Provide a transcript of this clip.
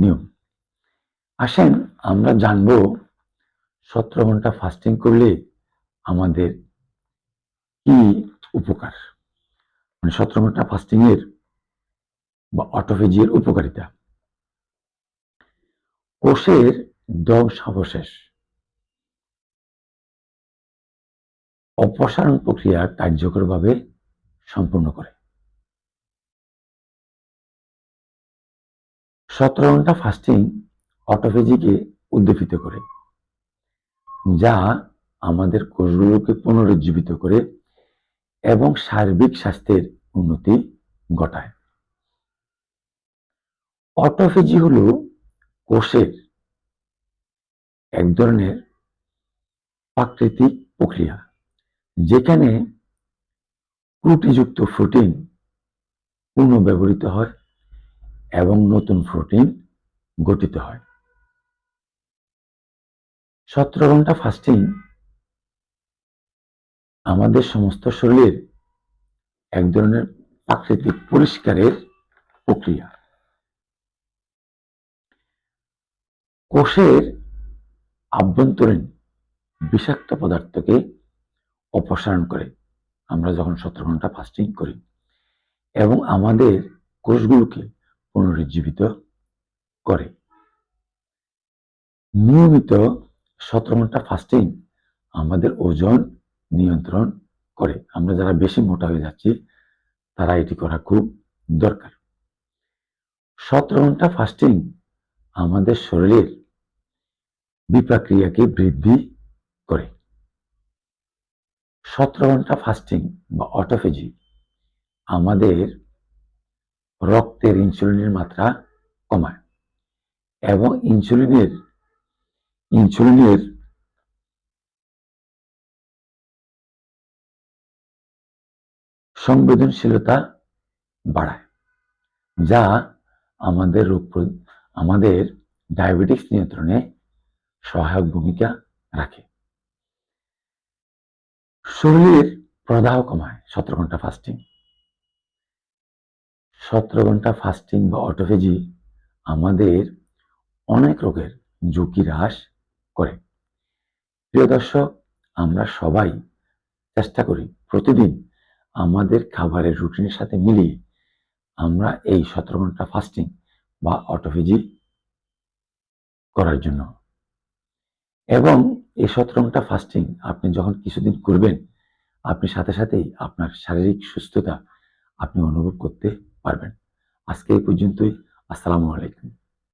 নিয়ম। আসেন আমরা জানবো 17 ঘন্টা ফাস্টিং করলে আমাদের কি উপকার, মানে 17 ঘন্টা ফাস্টিং এর বা অটোফেজি এর উপকারিতা। কোষের ধ্বংসাবশেষ অপসারণ প্রক্রিয়া কার্যকরভাবে সম্পূর্ণ করে। 17 ঘন্টা ফাস্টিং অটোফেজিকে উদ্দীপিত করে, যা আমাদের কোষগুলোকে পুনরুজ্জীবিত করে এবং সার্বিক স্বাস্থ্যের উন্নতি ঘটায়। অটোফেজি হলো কোষের এক ধরনের প্রাকৃতিক প্রক্রিয়া যেখানে ত্রুটিযুক্ত প্রোটিন পুনঃব্যবহৃত হয় এবং নতুন প্রোটিন গঠিত হয়। 17 ঘন্টা ফাস্টিং আমাদের সমস্ত শরীরের এক ধরনের প্রাকৃতিক পরিষ্কারের প্রক্রিয়া। কোষের আভ্যন্তরীণ বিষাক্ত পদার্থকে অপসারণ করে আমরা যখন 17 ঘন্টা ফাস্টিং করি, এবং আমাদের কোষগুলোকে পুনরুজ্জীবিত করে। নিয়মিত 17 ঘন্টা ফাস্টিং আমাদের ওজন নিয়ন্ত্রণ করে। আমরা যারা বেশি মোটা হয়ে যাচ্ছি তারা এটি করা খুব দরকার। 17 ঘন্টা ফাস্টিং আমাদের শরীরের বিপাক্রিয়াকে বৃদ্ধি করে। 17 ঘন্টা ফাস্টিং বা অটোফেজি আমাদের রক্তের ইনসুলিনের মাত্রা কমায় এবং ইনসুলিনের সংবেদনশীলতা বাড়ায়, যা আমাদের ডায়াবেটিস নিয়ন্ত্রণে সহায়ক ভূমিকা রাখে। শরীরের প্রদাহ কমায় 17 ঘন্টা ফাস্টিং। 17 ঘন্টা ফাস্টিং বা অটোফেজি আমাদের অনেক রোগের ঝুঁকি হ্রাস করে। প্রিয় দর্শক, আমরা সবাই চেষ্টা করি প্রতিদিন আমাদের খাবারের রুটিনের সাথে মিলিয়ে আমরা এই 17 ঘন্টা ফাস্টিং বা অটোফেজি করার জন্য। এবং এই 17 ঘন্টা ফাস্টিং আপনি যখন কিছুদিন করবেন, আপনি সাথে সাথেই আপনার শারীরিক সুস্থতা আপনি অনুভব করতে পারবেন। আজকে এই পর্যন্তই। আসসালামু আলাইকুম।